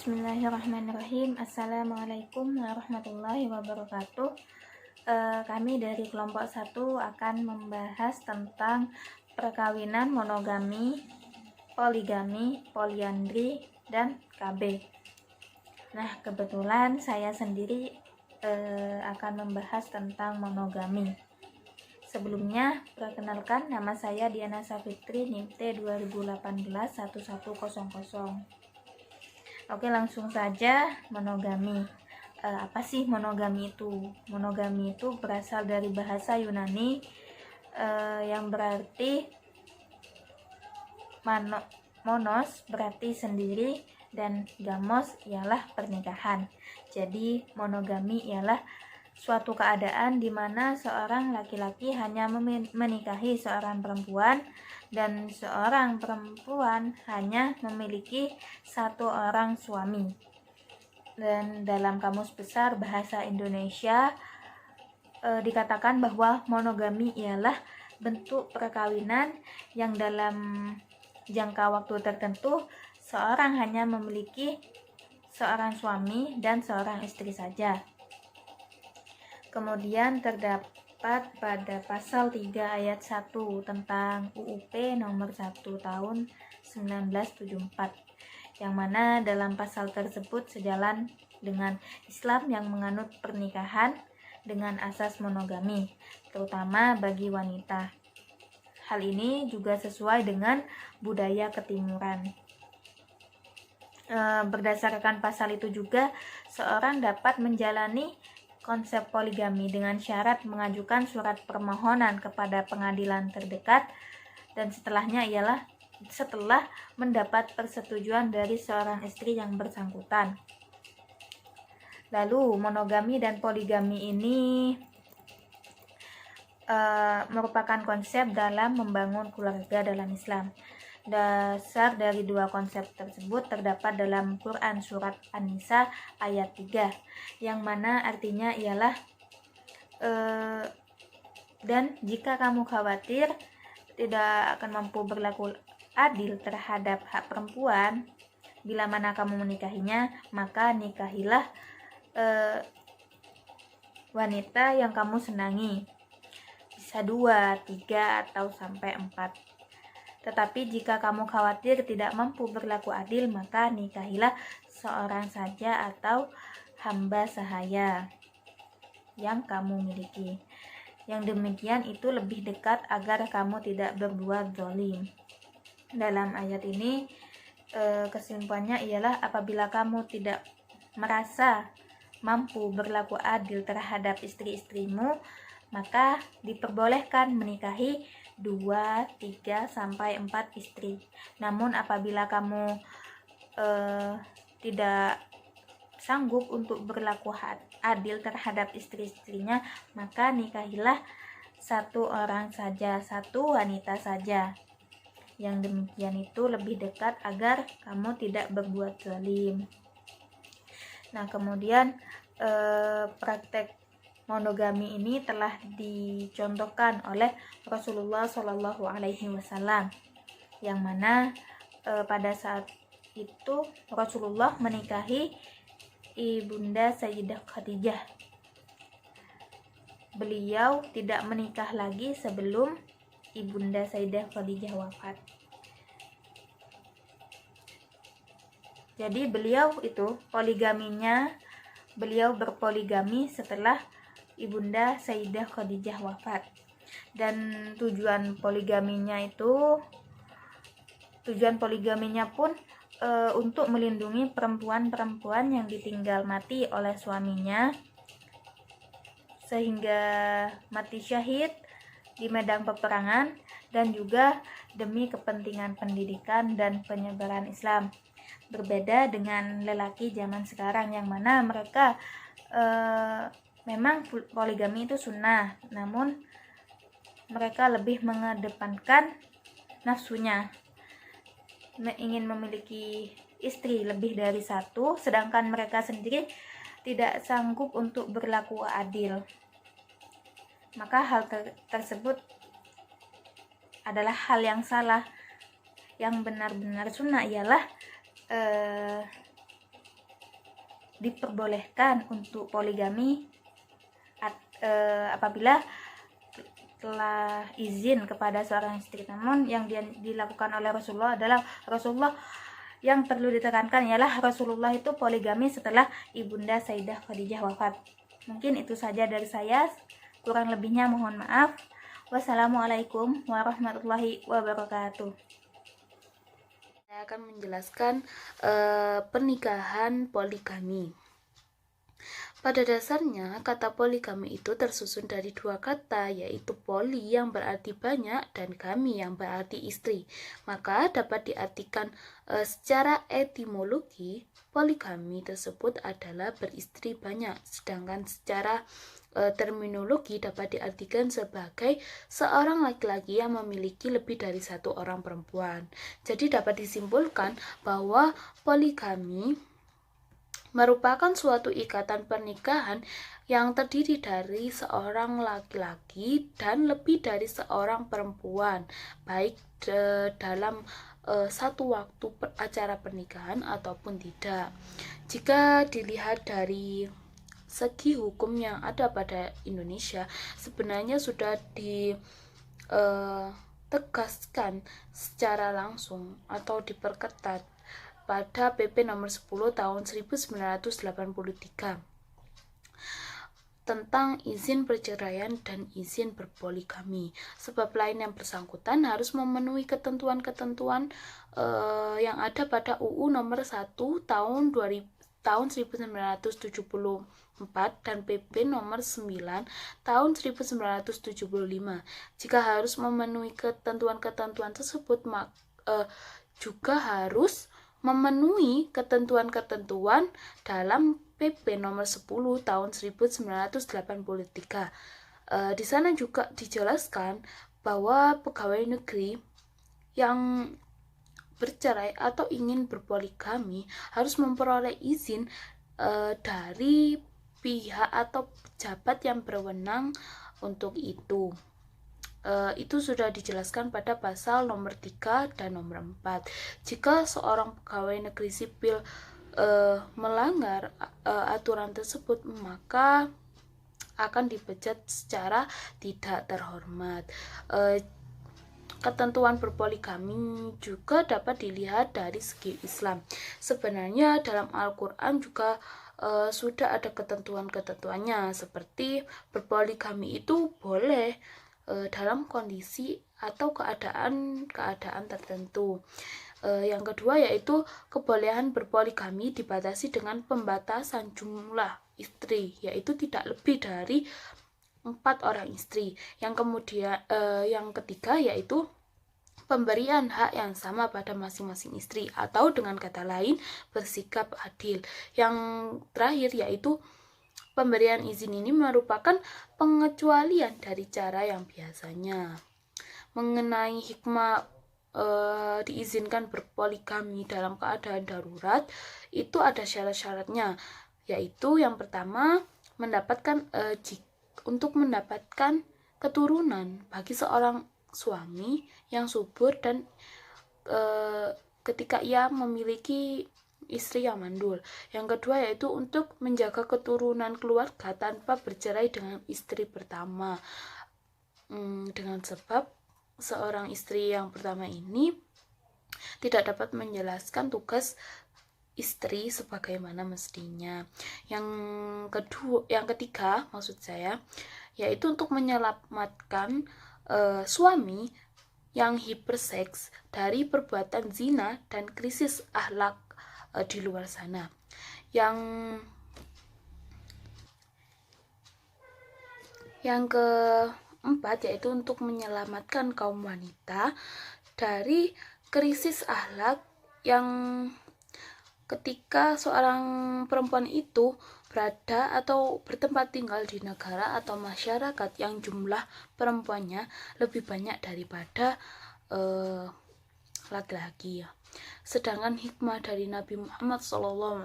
Bismillahirrahmanirrahim. Assalamualaikum warahmatullahi wabarakatuh. Kami dari kelompok 1 akan membahas tentang perkawinan monogami, poligami, poliandri, dan KB. Nah, kebetulan saya sendiri akan membahas tentang monogami. Sebelumnya, perkenalkan, nama saya Diana Safitri, NIM T 2018-1100. Oke, langsung saja. Monogami. Apa sih monogami itu? Monogami itu berasal dari bahasa Yunani yang berarti monos berarti sendiri, dan gamos ialah pernikahan. Jadi monogami ialah suatu keadaan di mana seorang laki-laki hanya menikahi seorang perempuan dan seorang perempuan hanya memiliki satu orang suami. Dan dalam Kamus Besar Bahasa Indonesia dikatakan bahwa monogami ialah bentuk perkawinan yang dalam jangka waktu tertentu seorang hanya memiliki seorang suami dan seorang istri saja. Kemudian terdapat pada pasal 3 ayat 1 tentang UUP nomor 1 tahun 1974, yang mana dalam pasal tersebut sejalan dengan Islam yang menganut pernikahan dengan asas monogami, terutama bagi wanita. Hal ini juga sesuai dengan budaya ketimuran. Berdasarkan pasal itu juga, seorang dapat menjalani konsep poligami dengan syarat mengajukan surat permohonan kepada pengadilan terdekat, dan setelahnya ialah setelah mendapat persetujuan dari seorang istri yang bersangkutan. Lalu monogami dan poligami ini merupakan konsep dalam membangun keluarga dalam Islam. Dasar dari dua konsep tersebut terdapat dalam Quran Surat An-Nisa ayat 3, yang mana artinya ialah dan jika kamu khawatir tidak akan mampu berlaku adil terhadap hak perempuan bila mana kamu menikahinya, maka nikahilah wanita yang kamu senangi, bisa 2, 3, atau sampai 4. Tetapi jika kamu khawatir tidak mampu berlaku adil, maka nikahilah seorang saja atau hamba sahaya yang kamu miliki. Yang demikian itu lebih dekat agar kamu tidak berbuat zalim. Dalam ayat ini kesimpulannya ialah apabila kamu tidak merasa mampu berlaku adil terhadap istri-istrimu, maka diperbolehkan menikahi 2, 3, sampai 4 istri. Namun apabila kamu tidak sanggup untuk berlaku adil terhadap istri-istrinya, maka nikahilah satu orang saja, satu wanita saja. Yang demikian itu lebih dekat agar kamu tidak berbuat zalim. Nah, kemudian praktek monogami ini telah dicontohkan oleh Rasulullah Shallallahu Alaihi Wasallam, yang mana pada saat itu Rasulullah menikahi ibunda Sayyidah Khadijah. Beliau tidak menikah lagi sebelum ibunda Sayyidah Khadijah wafat. Jadi beliau berpoligami setelah ibunda Sayyidah Khadijah wafat. Dan tujuan poligaminya pun untuk melindungi perempuan-perempuan yang ditinggal mati oleh suaminya sehingga mati syahid di medan peperangan, dan juga demi kepentingan pendidikan dan penyebaran Islam. Berbeda dengan lelaki zaman sekarang yang mana mereka memang poligami itu sunnah, namun mereka lebih mengedepankan nafsunya, ingin memiliki istri lebih dari satu, sedangkan mereka sendiri tidak sanggup untuk berlaku adil. Maka hal tersebut adalah hal yang salah. Yang benar-benar sunnah ialah diperbolehkan untuk poligami apabila telah izin kepada seorang istri. Namun yang dilakukan oleh Rasulullah adalah yang perlu ditekankan ialah Rasulullah itu poligami setelah ibunda Sayyidah Khadijah wafat. Mungkin itu saja dari saya, kurang lebihnya mohon maaf. Wassalamualaikum warahmatullahi wabarakatuh. Saya akan menjelaskan pernikahan poligami. Pada dasarnya, kata poligami itu tersusun dari dua kata, yaitu poli yang berarti banyak dan gami yang berarti istri. Maka dapat diartikan secara etimologi, poligami tersebut adalah beristri banyak, sedangkan secara terminologi dapat diartikan sebagai seorang laki-laki yang memiliki lebih dari satu orang perempuan. Jadi dapat disimpulkan bahwa poligami merupakan suatu ikatan pernikahan yang terdiri dari seorang laki-laki dan lebih dari seorang perempuan, baik dalam satu waktu acara pernikahan ataupun tidak. Jika dilihat dari segi hukum yang ada pada Indonesia, sebenarnya sudah ditegaskan secara langsung atau diperketat pada PP nomor 10 tahun 1983 tentang izin perceraian dan izin berpoligami. Sebab lain yang bersangkutan harus memenuhi ketentuan-ketentuan yang ada pada UU nomor 1 tahun 1974 dan PP nomor 9 tahun 1975. Jika harus memenuhi ketentuan-ketentuan tersebut, juga harus memenuhi ketentuan-ketentuan dalam PP nomor 10 tahun 1983. Di sana juga dijelaskan bahwa pegawai negeri yang bercerai atau ingin berpoligami harus memperoleh izin dari pihak atau pejabat yang berwenang untuk itu. Itu sudah dijelaskan pada pasal nomor 3 dan nomor 4. Jika seorang pegawai negeri sipil melanggar aturan tersebut, maka akan dipecat secara tidak terhormat. Ketentuan berpoligami juga dapat dilihat dari segi Islam. Sebenarnya dalam Al-Quran juga sudah ada ketentuan-ketentuannya, seperti berpoligami itu boleh dalam kondisi atau keadaan tertentu. Yang kedua yaitu kebolehan berpoligami dibatasi dengan pembatasan jumlah istri, yaitu tidak lebih dari 4 orang istri. Yang ketiga yaitu pemberian hak yang sama pada masing-masing istri, atau dengan kata lain bersikap adil. Yang terakhir yaitu pemberian izin ini merupakan pengecualian dari cara yang biasanya. Mengenai hikmah diizinkan berpoligami dalam keadaan darurat, itu ada syarat-syaratnya, yaitu yang pertama untuk mendapatkan keturunan bagi seorang suami yang subur dan ketika ia memiliki istri yang mandul. Yang kedua yaitu untuk menjaga keturunan keluarga tanpa bercerai dengan istri pertama. Dengan sebab seorang istri yang pertama ini tidak dapat menjelaskan tugas istri sebagaimana mestinya. Yang ketiga maksud saya yaitu untuk menyelamatkan suami yang hiperseks dari perbuatan zina dan krisis akhlak di luar sana. Yang keempat yaitu untuk menyelamatkan kaum wanita dari krisis akhlak yang ketika seorang perempuan itu berada atau bertempat tinggal di negara atau masyarakat yang jumlah perempuannya lebih banyak daripada laki-laki ya. Sedangkan hikmah dari Nabi Muhammad SAW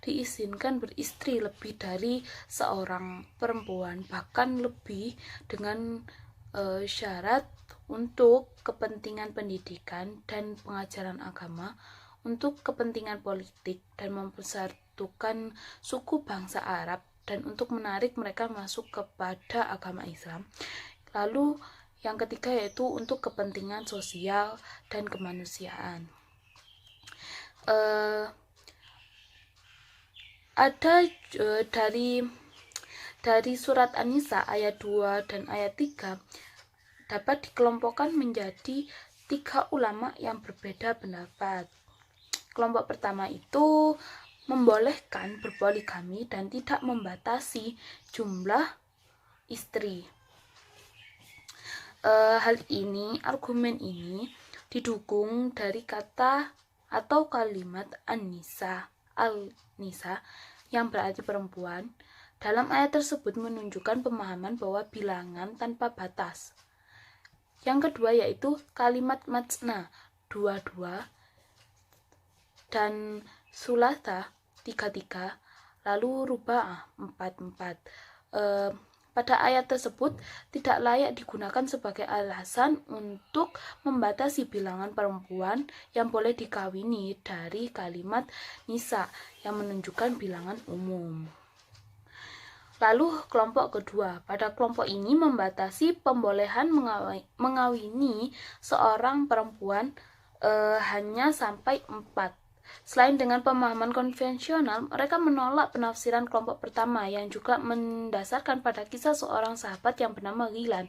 diizinkan beristri lebih dari seorang perempuan, bahkan lebih dengan syarat untuk kepentingan pendidikan dan pengajaran agama untuk kepentingan politik dan mempersatukan suku bangsa Arab dan untuk menarik mereka masuk kepada agama Islam. Lalu yang ketiga yaitu untuk kepentingan sosial dan kemanusiaan. Ada dari surat An-Nisa ayat 2 dan ayat 3 dapat dikelompokkan menjadi 3 ulama yang berbeda pendapat. Kelompok pertama itu membolehkan berpoligami dan tidak membatasi jumlah istri. Argumen ini didukung dari kata atau kalimat An-Nisa yang berarti perempuan. Dalam ayat tersebut menunjukkan pemahaman bahwa bilangan tanpa batas. Yang kedua yaitu kalimat matsna, 2-2, dan sulasa, 3-3, lalu ruba'ah, 4-4. Pada ayat tersebut tidak layak digunakan sebagai alasan untuk membatasi bilangan perempuan yang boleh dikawini dari kalimat nisa yang menunjukkan bilangan umum. Lalu kelompok kedua, pada kelompok ini membatasi pembolehan mengawini seorang perempuan hanya sampai 4. Selain dengan pemahaman konvensional, mereka menolak penafsiran kelompok pertama yang juga mendasarkan pada kisah seorang sahabat yang bernama Ghilan.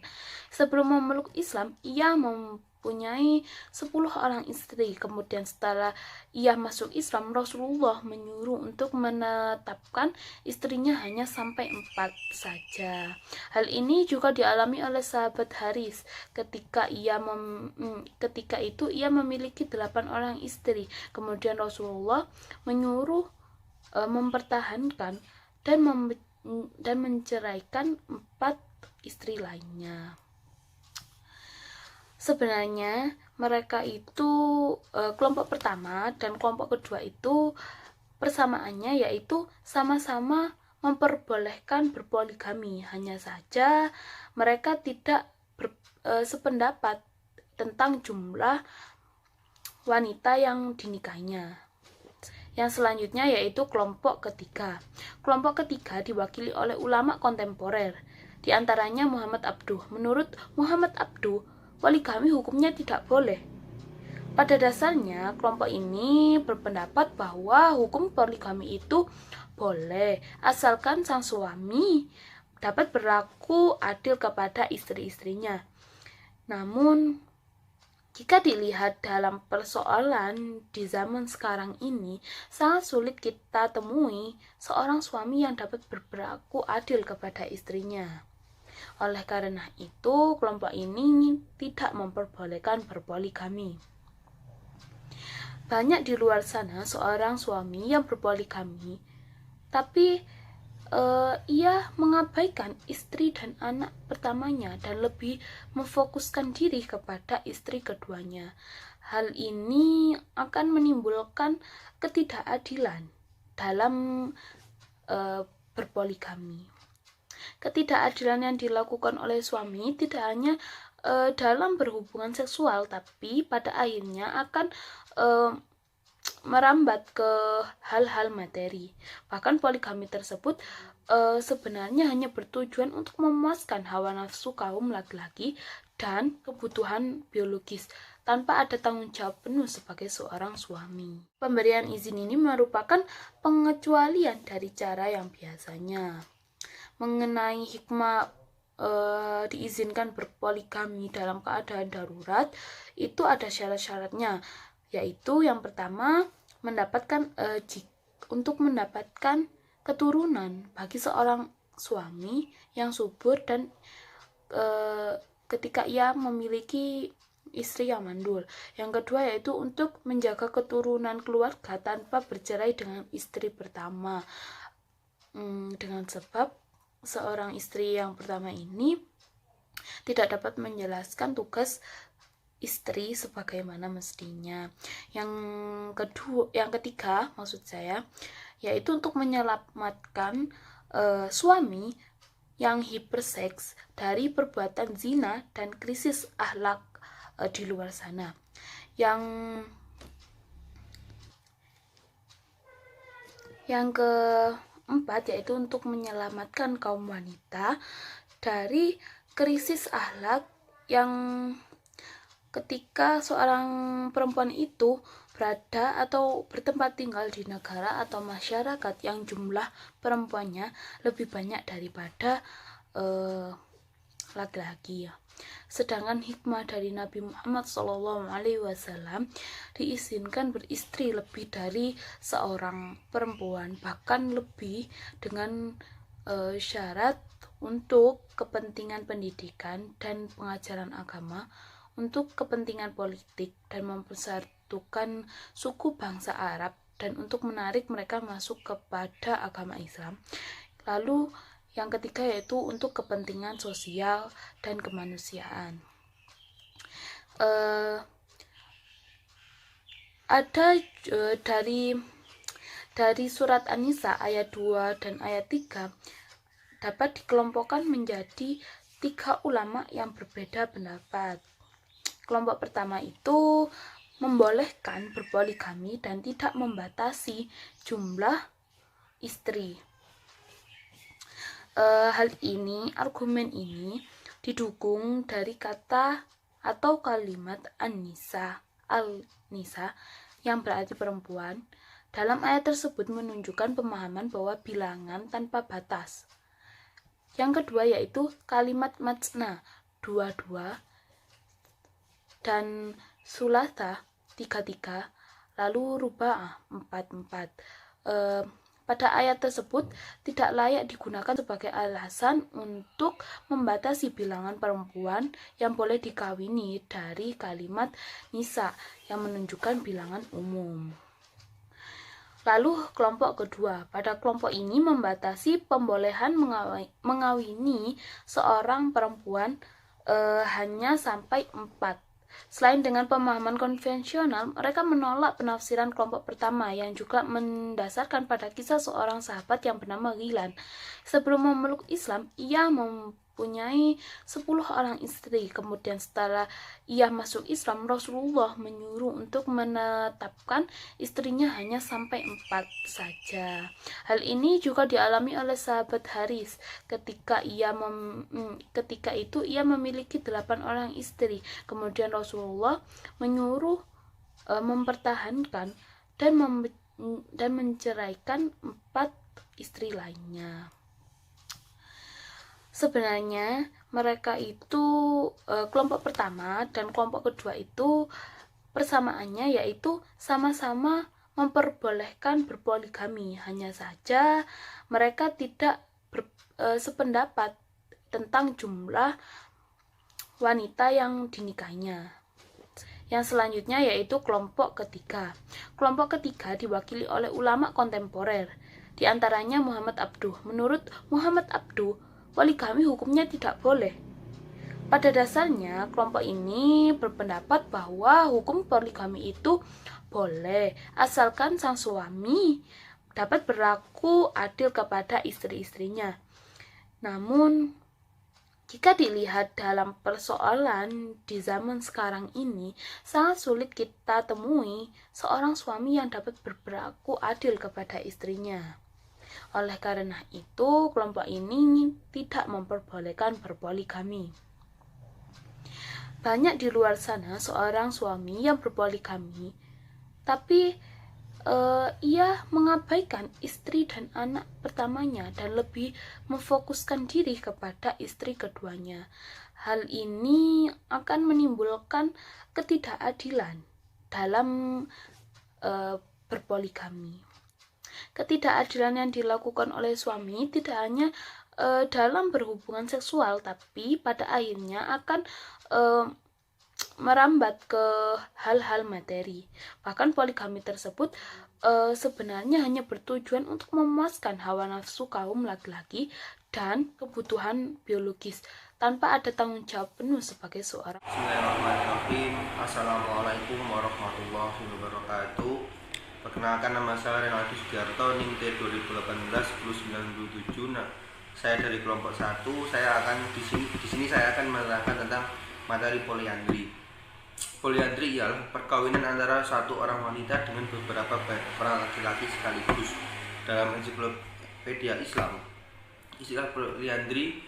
Sebelum memeluk Islam, ia mempunyai 10 orang istri. Kemudian setelah ia masuk Islam, Rasulullah menyuruh untuk menetapkan istrinya hanya sampai 4 saja. Hal ini juga dialami oleh sahabat Haris ketika itu ia memiliki 8 orang istri. Kemudian Rasulullah menyuruh mempertahankan dan menceraikan 4 istri lainnya. Sebenarnya mereka itu kelompok pertama dan kelompok kedua itu persamaannya yaitu sama-sama memperbolehkan berpoligami, hanya saja mereka tidak sependapat tentang jumlah wanita yang dinikahinya. Yang selanjutnya yaitu kelompok ketiga. Kelompok ketiga diwakili oleh ulama kontemporer, di antaranya Muhammad Abduh. Menurut Muhammad Abduh, poligami hukumnya tidak boleh. Pada dasarnya, kelompok ini berpendapat bahwa hukum poligami itu boleh, asalkan sang suami dapat berlaku adil kepada istri-istrinya. Namun, jika dilihat dalam persoalan di zaman sekarang ini, sangat sulit kita temui seorang suami yang dapat berperilaku adil kepada istrinya. Oleh karena itu, kelompok ini tidak memperbolehkan berpoligami. Banyak di luar sana seorang suami yang berpoligami, tapi ia mengabaikan istri dan anak pertamanya dan lebih memfokuskan diri kepada istri keduanya. Hal ini akan menimbulkan ketidakadilan dalam berpoligami. Ketidakadilan yang dilakukan oleh suami tidak hanya dalam berhubungan seksual, tapi pada akhirnya akan merambat ke hal-hal materi. Bahkan poligami tersebut sebenarnya hanya bertujuan untuk memuaskan hawa nafsu kaum laki-laki dan kebutuhan biologis tanpa ada tanggung jawab penuh sebagai seorang suami. Pemberian izin ini merupakan pengecualian dari cara yang biasanya. Mengenai hikmah diizinkan berpoligami dalam keadaan darurat, itu ada syarat-syaratnya, yaitu yang pertama untuk mendapatkan keturunan bagi seorang suami yang subur dan ketika ia memiliki istri yang mandul. Yang kedua yaitu untuk menjaga keturunan keluarga tanpa bercerai dengan istri pertama. Dengan sebab seorang istri yang pertama ini tidak dapat menjelaskan tugas istri sebagaimana mestinya. Yang ketiga maksud saya yaitu untuk menyelamatkan suami yang hiperseks dari perbuatan zina dan krisis akhlak di luar sana. Yang Yang keempat yaitu untuk menyelamatkan kaum wanita dari krisis akhlak yang ketika seorang perempuan itu berada atau bertempat tinggal di negara atau masyarakat yang jumlah perempuannya lebih banyak daripada laki-laki ya. Sedangkan hikmah dari Nabi Muhammad SAW diizinkan beristri lebih dari seorang perempuan, bahkan lebih dengan syarat untuk kepentingan pendidikan dan pengajaran agama, untuk kepentingan politik dan mempersatukan suku bangsa Arab, dan untuk menarik mereka masuk kepada agama Islam. Lalu yang ketiga yaitu untuk kepentingan sosial dan kemanusiaan. Ada dari surat An-Nisa ayat 2 dan ayat 3 dapat dikelompokkan menjadi 3 ulama yang berbeda pendapat. Kelompok pertama itu membolehkan berpoligami dan tidak membatasi jumlah istri. Argumen ini didukung dari kata atau kalimat An-Nisa yang berarti perempuan. Dalam ayat tersebut menunjukkan pemahaman bahwa bilangan tanpa batas. Yang kedua yaitu kalimat matsna, 2-2, dan sulasa, 3-3, lalu ruba'ah, 4-4. Pada ayat tersebut tidak layak digunakan sebagai alasan untuk membatasi bilangan perempuan yang boleh dikawini dari kalimat nisa yang menunjukkan bilangan umum. Lalu kelompok kedua, pada kelompok ini membatasi pembolehan mengawini seorang perempuan hanya sampai 4. Selain dengan pemahaman konvensional, mereka menolak penafsiran kelompok pertama yang juga mendasarkan pada kisah seorang sahabat yang bernama Ghilan. Sebelum memeluk Islam, ia mempunyai 10 orang istri. Kemudian setelah ia masuk Islam, Rasulullah menyuruh untuk menetapkan istrinya hanya sampai 4 saja. Hal ini juga dialami oleh sahabat Haris ketika itu ia memiliki 8 orang istri. Kemudian Rasulullah menyuruh mempertahankan dan menceraikan 4 istri lainnya. Sebenarnya mereka itu kelompok pertama dan kelompok kedua itu persamaannya yaitu sama-sama memperbolehkan berpoligami, hanya saja mereka tidak sependapat tentang jumlah wanita yang dinikahinya. Yang selanjutnya yaitu kelompok ketiga. Kelompok ketiga diwakili oleh ulama kontemporer, di antaranya Muhammad Abduh. Menurut Muhammad Abduh, poligami hukumnya tidak boleh. Pada dasarnya, kelompok ini berpendapat bahwa hukum poligami itu boleh, asalkan sang suami dapat berlaku adil kepada istri-istrinya. Namun, jika dilihat dalam persoalan di zaman sekarang ini, sangat sulit kita temui seorang suami yang dapat berperilaku adil kepada istrinya. Oleh karena itu, kelompok ini tidak memperbolehkan berpoligami. Banyak di luar sana seorang suami yang berpoligami, tapi ia mengabaikan istri dan anak pertamanya dan lebih memfokuskan diri kepada istri keduanya. Hal ini akan menimbulkan ketidakadilan dalam berpoligami. Ketidakadilan yang dilakukan oleh suami tidak hanya dalam berhubungan seksual, tapi pada akhirnya akan merambat ke hal-hal materi. Bahkan poligami tersebut sebenarnya hanya bertujuan untuk memuaskan hawa nafsu kaum laki-laki dan kebutuhan biologis tanpa ada tanggung jawab penuh sebagai seorang. Bismillahirrahmanirrahim. Assalamualaikum warahmatullahi wabarakatuh. Perkenalkan, nama saya Renaldi Sugiarto, NIM T2018-97. Nah, saya dari kelompok 1. Saya akan di sini saya akan menerangkan tentang materi poliandri. Poliandri ialah perkawinan antara satu orang wanita dengan beberapa orang laki-laki sekaligus. dalam ensiklopedia Islam, istilah poliandri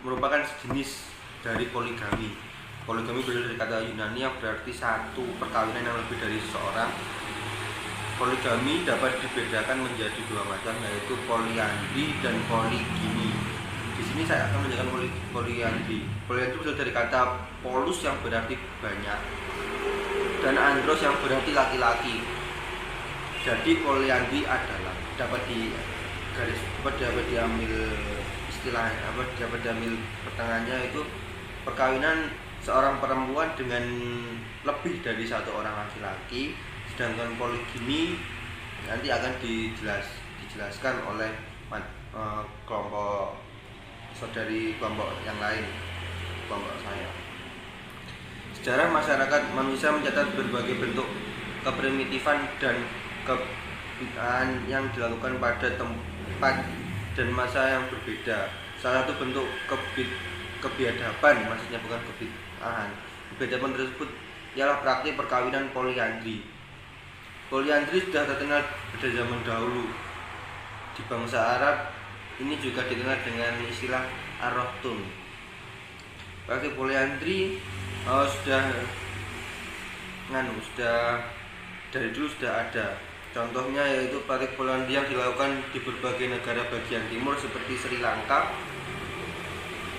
merupakan sejenis dari poligami. Poligami berasal dari kata Yunani yang berarti satu perkawinan yang lebih dari seseorang. Poligami dapat dibedakan menjadi dua macam, yaitu poliandri dan poligimi. Di sini saya akan menjelaskan poliandri. Poliandri berasal dari kata polus yang berarti banyak dan andros yang berarti laki-laki. Jadi poliandri adalah dapat diambil istilah dapat diambil pertengahannya itu perkawinan seorang perempuan dengan lebih dari satu orang laki-laki. Sedangkan poligami nanti akan dijelaskan oleh kelompok saudari kelompok yang lain, kelompok saya. Sejarah masyarakat manusia mencatat berbagai bentuk keprimitifan dan kebid'ahan yang dilakukan pada tempat dan masa yang berbeda. Salah satu bentuk kebiadaban, maksudnya bukan kebid'ahan, kebiadaban tersebut ialah praktik perkawinan poliandri. Poliandri sudah terkenal pada zaman dahulu. Di bangsa Arab ini juga dikenal dengan istilah ar-rahtun. Praktik poliandri sudah dari dulu sudah ada. Contohnya yaitu praktik poliandri yang dilakukan di berbagai negara bagian timur seperti Sri Lanka,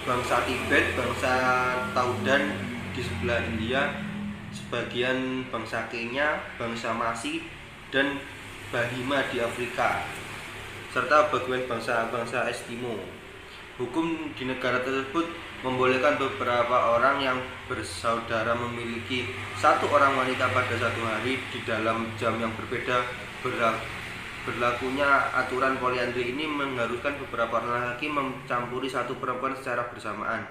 bangsa Tibet, bangsa Taudan di sebelah India, sebagian bangsa Kenya, bangsa Masi, dan Bahima di Afrika, serta bagian bangsa-bangsa Eskimo. Hukum di negara tersebut membolehkan beberapa orang yang bersaudara memiliki satu orang wanita pada satu hari di dalam jam yang berbeda. Berlakunya aturan poliandri ini mengharuskan beberapa orang laki mencampuri satu perempuan secara bersamaan.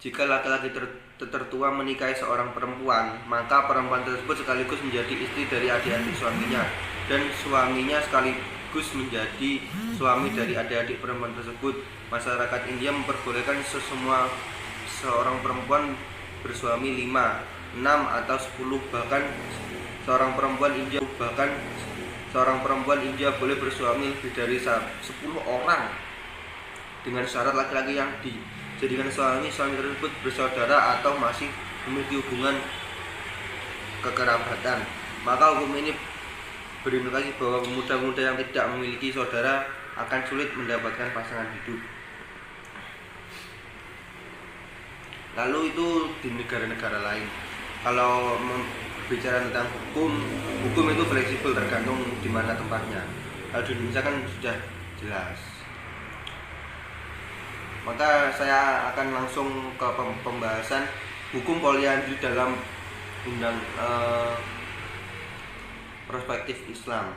Jika laki-laki tertua menikahi seorang perempuan, maka perempuan tersebut sekaligus menjadi istri dari adik-adik suaminya, dan suaminya sekaligus menjadi suami dari adik-adik perempuan tersebut. Masyarakat India memperbolehkan seorang perempuan bersuami 5, 6, atau 10, bahkan seorang perempuan India boleh bersuami lebih dari 10 orang dengan syarat laki-laki yang dijadikan suami tersebut bersaudara atau masih memiliki hubungan kekerabatan. Maka hukum ini berimplikasi bahwa pemuda-pemuda yang tidak memiliki saudara akan sulit mendapatkan pasangan hidup. Lalu itu di negara-negara lain. Kalau bicara tentang hukum itu fleksibel tergantung di mana tempatnya. Kalau di Indonesia kan sudah jelas. Maka saya akan langsung ke pembahasan hukum poliandri dalam perspektif Islam.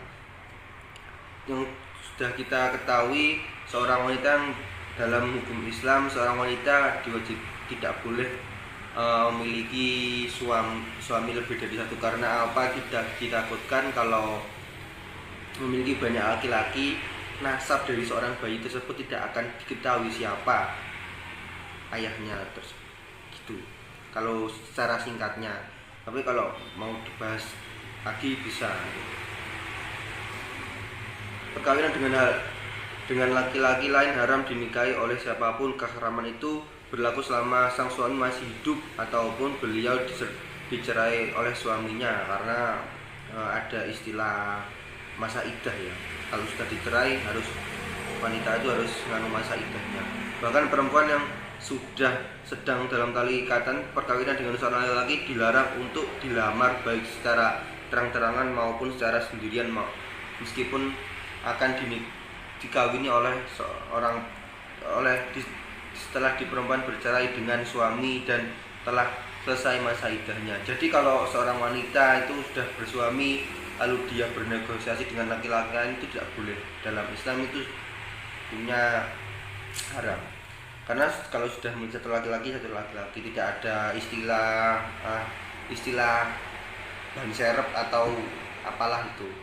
Yang sudah kita ketahui, seorang wanita dalam hukum Islam, seorang wanita tidak boleh memiliki suami lebih dari satu. Karena apa? Ditakutkan kalau memiliki banyak laki-laki, nasab dari seorang bayi tersebut tidak akan diketahui siapa ayahnya gitu. Kalau secara singkatnya, tapi kalau mau dibahas lagi bisa. Perkawinan dengan laki-laki lain haram dinikahi oleh siapapun. Keharaman itu berlaku selama sang suami masih hidup ataupun beliau dicerai oleh suaminya, karena ada istilah masa iddah ya. Kalau sudah dicerai wanita itu harus menganu masa iddahnya. Bahkan perempuan yang sudah sedang dalam tali ikatan perkawinan dengan seorang laki-laki dilarang untuk dilamar baik secara terang-terangan maupun secara sendirian, meskipun akan dikawini setelah perempuan bercerai dengan suami dan telah selesai masa iddahnya. Jadi kalau seorang wanita itu sudah bersuami lalu dia bernegosiasi dengan laki-laki lain, itu tidak boleh. Dalam Islam itu punya haram. Karena kalau sudah satu laki-laki tidak ada istilah ban serep atau apalah itu.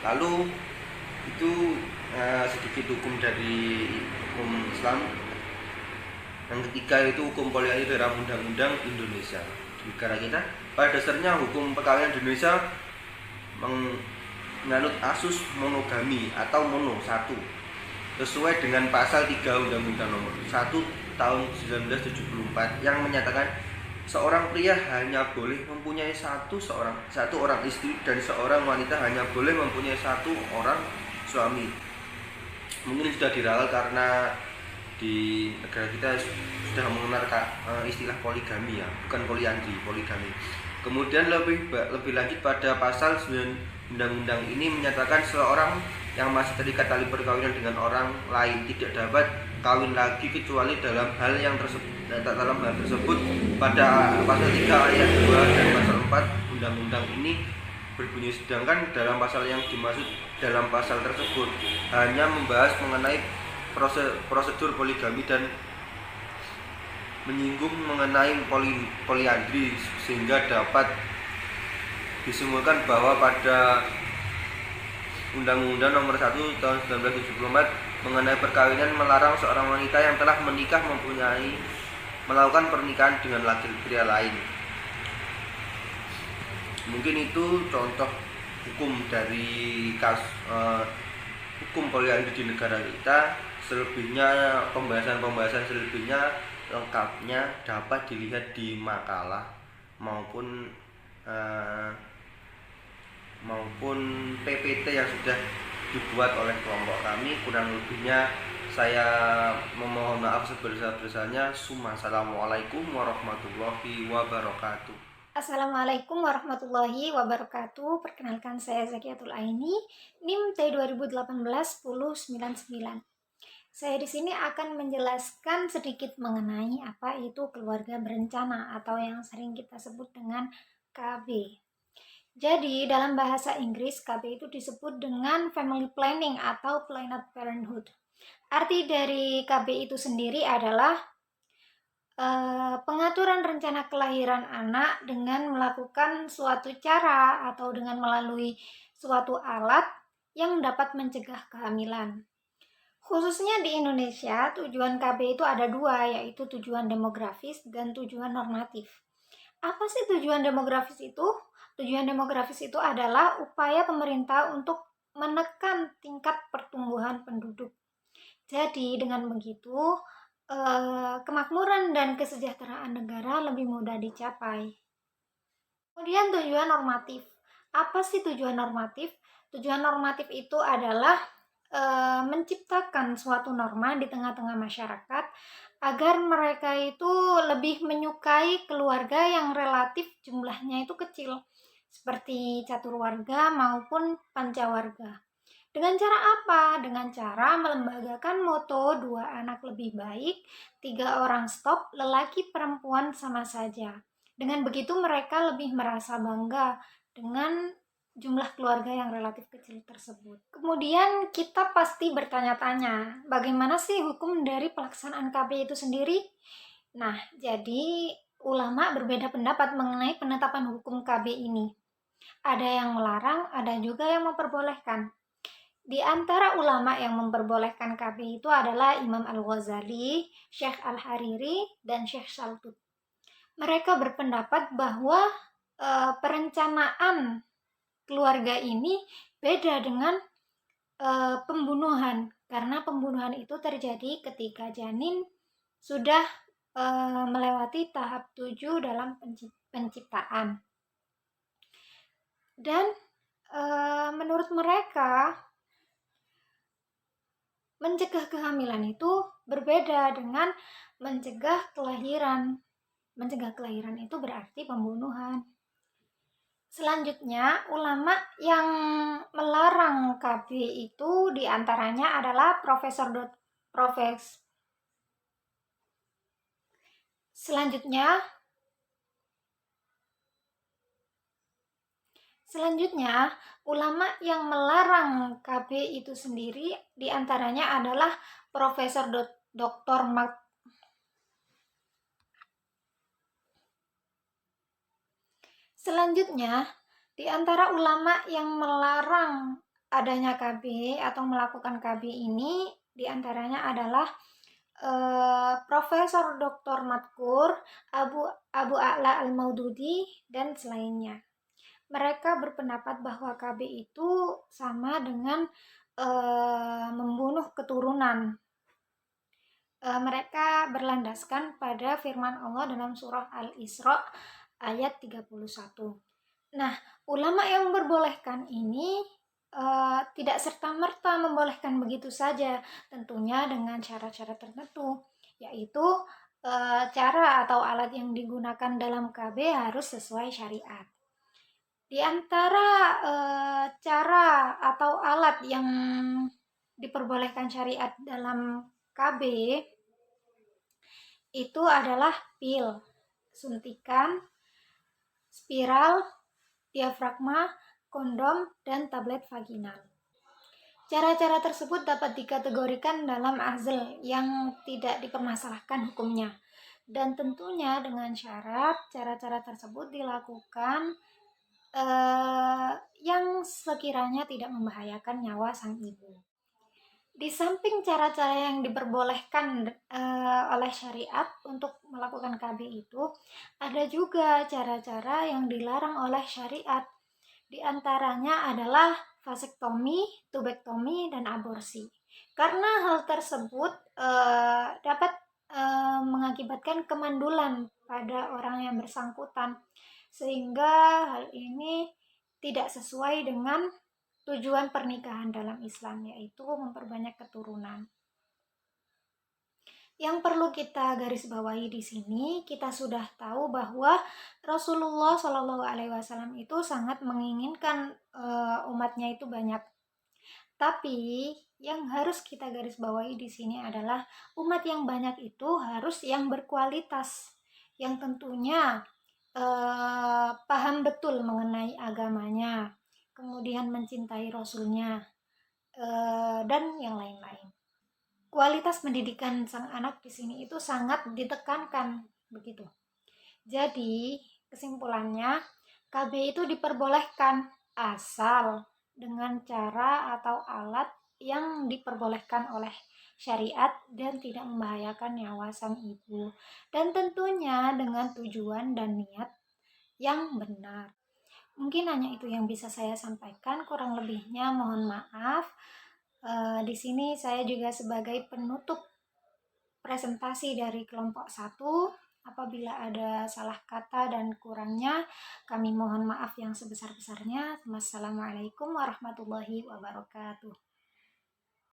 Lalu itu sedikit hukum dari hukum Islam. Yang ketiga itu hukum poliandri dalam undang-undang Indonesia. Di negara kita pada dasarnya hukum perkawinan di Indonesia menganut asus monogami atau mono satu, sesuai dengan pasal 3 Undang-Undang Nomor 1 Tahun 1974 yang menyatakan seorang pria hanya boleh mempunyai satu orang istri dan seorang wanita hanya boleh mempunyai satu orang suami. Mungkin sudah diralat karena di negara kita sudah mengenal istilah poligami ya, bukan poliandri, poligami. Kemudian lebih lanjut pada pasal 9 undang-undang ini menyatakan seorang yang masih terikat tali perkawinan dengan orang lain tidak dapat kawin lagi kecuali dalam hal tersebut pada pasal 3 ayat 2 dan pasal 4 undang-undang ini berbunyi, sedangkan dalam pasal yang dimaksud dalam pasal tersebut hanya membahas mengenai prosedur poligami dan menyinggung mengenai poliandri, sehingga dapat disimpulkan bahwa pada Undang-Undang Nomor 1 Tahun 1974 mengenai perkawinan melarang seorang wanita yang telah menikah melakukan pernikahan dengan pria lain. Mungkin itu contoh hukum dari hukum poliandri di negara kita. Selebihnya pembahasan selebihnya lengkapnya dapat dilihat di makalah maupun PPT yang sudah dibuat oleh kelompok kami. Kurang lebihnya saya memohon maaf sebesar-besarnya. Assalamualaikum warahmatullahi wabarakatuh. Assalamualaikum warahmatullahi wabarakatuh. Perkenalkan, saya Zakiatul Aini, NIM T2018-1099. Saya di sini akan menjelaskan sedikit mengenai apa itu keluarga berencana atau yang sering kita sebut dengan KB. Jadi dalam bahasa Inggris KB itu disebut dengan family planning atau Planned Parenthood. Arti dari KB itu sendiri adalah pengaturan rencana kelahiran anak dengan melakukan suatu cara atau dengan melalui suatu alat yang dapat mencegah kehamilan. Khususnya di Indonesia, tujuan KB itu ada dua, yaitu tujuan demografis dan tujuan normatif. Apa sih tujuan demografis itu? Tujuan demografis itu adalah upaya pemerintah untuk menekan tingkat pertumbuhan penduduk. Jadi dengan begitu, kemakmuran dan kesejahteraan negara lebih mudah dicapai. Kemudian tujuan normatif. Apa sih tujuan normatif? Tujuan normatif itu adalah menciptakan suatu norma di tengah-tengah masyarakat agar mereka itu lebih menyukai keluarga yang relatif jumlahnya itu kecil, seperti caturwarga maupun pancawarga. Dengan cara apa? Dengan cara melembagakan moto 2 anak lebih baik, 3 orang stop, lelaki perempuan sama saja. Dengan begitu mereka lebih merasa bangga dengan jumlah keluarga yang relatif kecil tersebut. Kemudian kita pasti bertanya-tanya, bagaimana sih hukum dari pelaksanaan KB itu sendiri? Nah, jadi ulama berbeda pendapat mengenai penetapan hukum KB ini. Ada yang melarang, ada juga yang memperbolehkan. Di antara ulama yang memperbolehkan KB itu adalah Imam Al-Ghazali, Syekh Al-Hariri, dan Syekh Saltut. Mereka berpendapat bahwa perencanaan keluarga ini beda dengan pembunuhan, karena pembunuhan itu terjadi ketika janin sudah melewati tahap 7 dalam penciptaan. Dan menurut mereka, mencegah kehamilan itu berbeda dengan mencegah kelahiran. Mencegah kelahiran itu berarti pembunuhan. Selanjutnya, ulama yang melarang KB itu diantaranya adalah Selanjutnya, ulama yang melarang KB itu sendiri diantaranya adalah Profesor Dr. Selanjutnya, di antara ulama yang melarang adanya KB atau melakukan KB ini, di antaranya adalah Profesor Dr. Madkur, Abu A'la Al-Maududi, dan selainnya. Mereka berpendapat bahwa KB itu sama dengan membunuh keturunan. Mereka berlandaskan pada firman Allah dalam surah Al-Isra ayat 31. Nah, ulama yang memperbolehkan ini tidak serta-merta membolehkan begitu saja, tentunya dengan cara-cara tertentu, yaitu cara atau alat yang digunakan dalam KB harus sesuai syariat. Di antara cara atau alat yang diperbolehkan syariat dalam KB itu adalah pil, suntikan, spiral, diafragma, kondom, dan tablet vaginal. Cara-cara tersebut dapat dikategorikan dalam azl yang tidak dipermasalahkan hukumnya. Dan tentunya dengan syarat cara-cara tersebut dilakukan yang sekiranya tidak membahayakan nyawa sang ibu. Di samping cara-cara yang diperbolehkan oleh syariat untuk melakukan KB itu, ada juga cara-cara yang dilarang oleh syariat. Di antaranya adalah vasektomi, tubektomi, dan aborsi. Karena hal tersebut dapat mengakibatkan kemandulan pada orang yang bersangkutan, sehingga hal ini tidak sesuai dengan tujuan pernikahan dalam Islam, yaitu memperbanyak keturunan. Yang perlu kita garis bawahi di sini, kita sudah tahu bahwa Rasulullah Shallallahu Alaihi Wasallam itu sangat menginginkan umatnya itu banyak. Tapi yang harus kita garis bawahi di sini adalah umat yang banyak itu harus yang berkualitas, yang tentunya paham betul mengenai agamanya, kemudian mencintai Rasulnya, dan yang lain-lain. Kualitas pendidikan sang anak di sini itu sangat ditekankan begitu. Jadi kesimpulannya, KB itu diperbolehkan asal dengan cara atau alat yang diperbolehkan oleh syariat dan tidak membahayakan nyawa sang ibu, dan tentunya dengan tujuan dan niat yang benar. Mungkin hanya itu yang bisa saya sampaikan, kurang lebihnya mohon maaf. Di sini saya juga sebagai penutup presentasi dari kelompok 1. Apabila ada salah kata dan kurangnya, kami mohon maaf yang sebesar-besarnya. Wassalamualaikum warahmatullahi wabarakatuh.